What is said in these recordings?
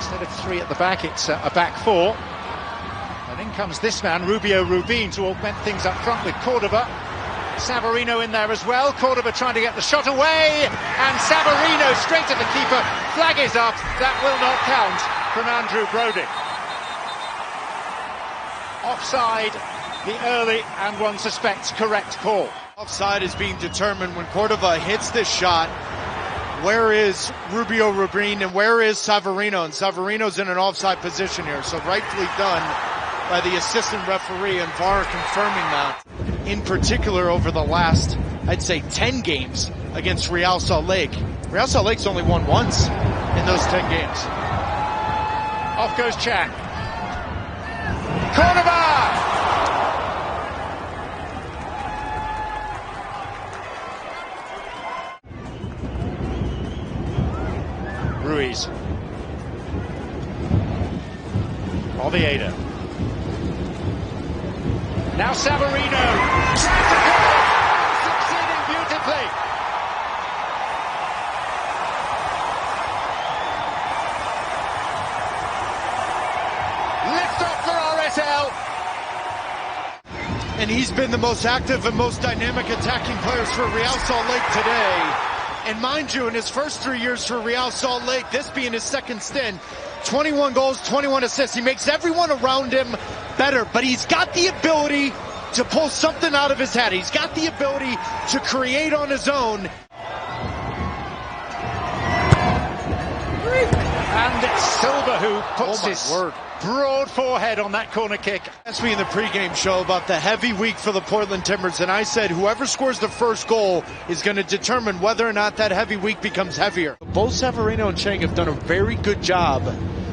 Instead of three at the back, it's a back four. And in comes this man, Rubio Rubin, to augment things up front with Cordova. Savarino in there as well. Cordova trying to get the shot away, and Savarino straight at the keeper. Flag is up. That will not count from Andrew Brody. Offside, the early and one suspects correct call. Offside is being determined when Cordova hits this shot. Where is Rubio Rubin and where is Savarino? And Savarino's in an offside position here, so rightfully done by the assistant referee, and VAR confirming that. In particular over the last, I'd say 10 games against Real Salt Lake. Real Salt Lake's only won once in those 10 games. Off goes Chang. Cordova! Ruiz. Oviedo. Now Savarino. Tries to go. Succeeding beautifully. Lift off for RSL. And he's been the most active and most dynamic attacking players for Real Salt Lake today. And mind you, in his first 3 years for Real Salt Lake, this being his second stint, 21 goals, 21 assists. He makes everyone around him better, but he's got the ability to pull something out of his head. He's got the ability to create on his own. And it's Silva who puts his broad forehead on that corner kick. Asked me in the pregame show about the heavy week for the Portland Timbers, and I said whoever scores the first goal is going to determine whether or not that heavy week becomes heavier. Both Savarino and Chang have done a very good job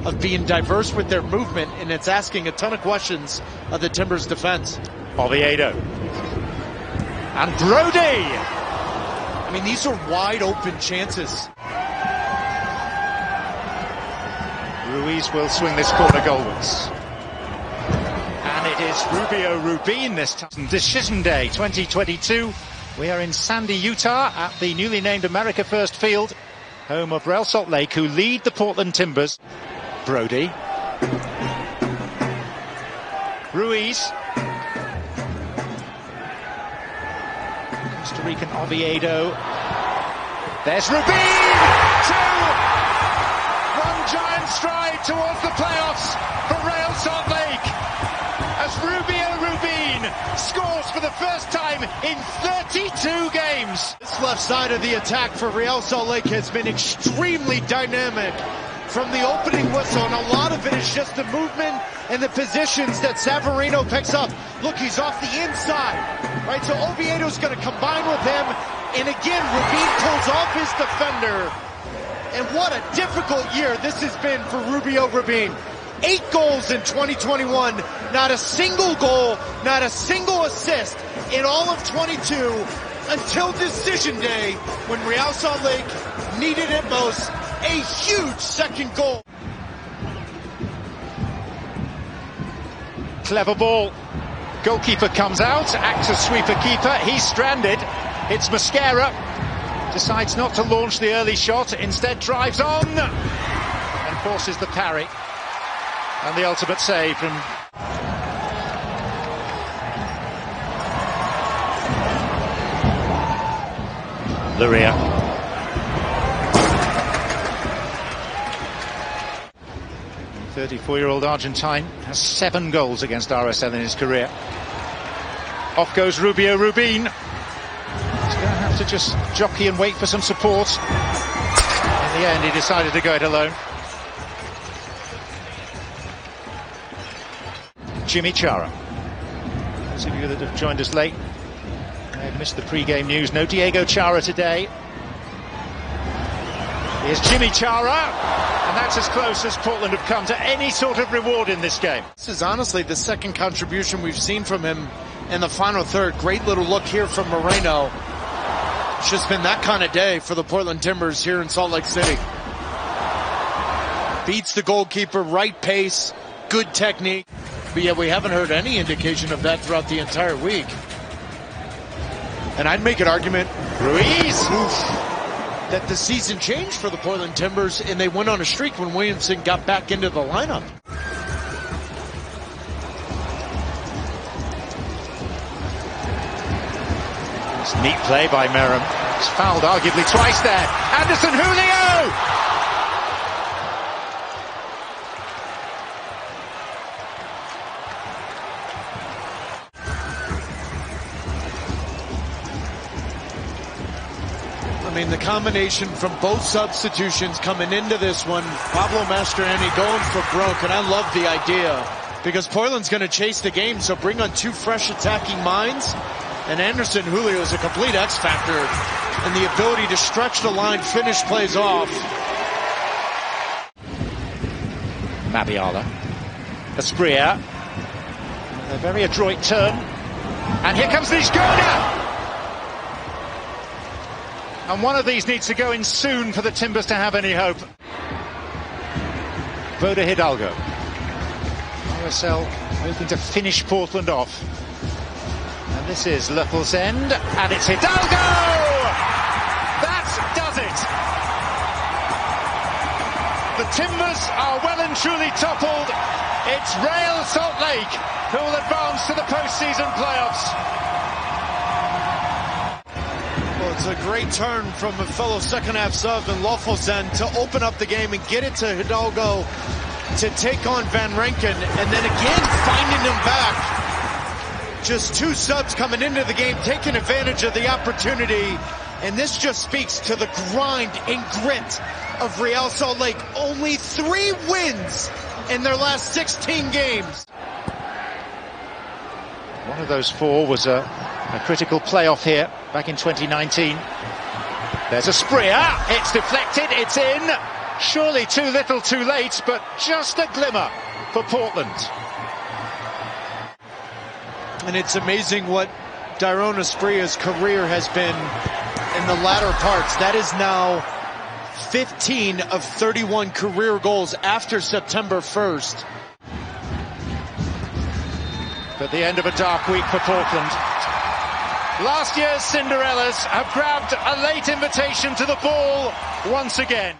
of being diverse with their movement, and it's asking a ton of questions of the Timbers defense. Oviedo. And Brody! I mean, these are wide open chances. Ruiz will swing this corner goalwards. And it is Rubio Rubin this time. Decision Day 2022. We are in Sandy, Utah at the newly named America First Field, home of Real Salt Lake, who lead the Portland Timbers. Brody. Ruiz. Costa Rican Oviedo. There's Rubin! Giant stride towards the playoffs for Real Salt Lake as Rubio Rubin scores for the first time in 32 games. This left side of the attack for Real Salt Lake has been extremely dynamic from the opening whistle, and a lot of it is just the movement and the positions that Savarino picks up. Look, he's off the inside, right? So Oviedo's going to combine with him, and again, Rubin pulls off his defender. And what a difficult year this has been for Rubio Rubin. 8 goals in 2021, not a single goal, not a single assist in all of 22 until decision day when Real Salt Lake needed it most. A huge second goal. Clever ball. Goalkeeper comes out, acts as sweeper keeper. He's stranded. It's Mosquera. Decides not to launch the early shot, instead drives on and forces the parry. And the ultimate save from Luria. The 34-year-old Argentine has 7 goals against RSL in his career. Off goes Rubio Rubin. He's going to have to just jockey and wait for some support. In the end, he decided to go it alone. Jimmy Chara. Those of you that have joined us late may have missed the pre-game news. No Diego Chara today. Here's Jimmy Chara, and that's as close as Portland have come to any sort of reward in this game. This is honestly the second contribution we've seen from him in the final third. Great little look here from Moreno. It's just been that kind of day for the Portland Timbers here in Salt Lake City. Beats the goalkeeper, right pace, good technique. But yet we haven't heard any indication of that throughout the entire week. And I'd make an argument. Ruiz! Oof. that the season changed for the Portland Timbers, and they went on a streak when Williamson got back into the lineup. It's neat play by Meram. He's fouled arguably twice there. Anderson Julio! I mean, the combination from both substitutions coming into this one, Pablo Mastroeni going for broke, and I love the idea because Portland's going to chase the game, so bring on two fresh attacking minds, and Anderson Julio is a complete X factor, and the ability to stretch the line, finish plays off. Mabiala. Asprilla. A very adroit turn. And here comes Nishgoda! And one of these needs to go in soon for the Timbers to have any hope. Voda Hidalgo. RSL hoping to finish Portland off. And this is Lyttel's end, and it's Hidalgo! That does it! The Timbers are well and truly toppled. It's Real Salt Lake who will advance to the postseason playoffs. Well, it's a great turn from a fellow second-half sub in Lofosen to open up the game and get it to Hidalgo to take on Van Rankin, and then again finding him back. Just two subs coming into the game, taking advantage of the opportunity, and this just speaks to the grind and grit of Real Salt Lake. Only 3 wins in their last 16 games. One of those 4 was a critical playoff here back in 2019. There's Asprilla. It's deflected. It's in. Surely too little too late, but just a glimmer for Portland. And it's amazing what Dairon Asprilla's career has been in the latter parts. That is now 15 of 31 career goals after September 1st. At the end of a dark week for Portland. Last year's Cinderellas have grabbed a late invitation to the ball once again.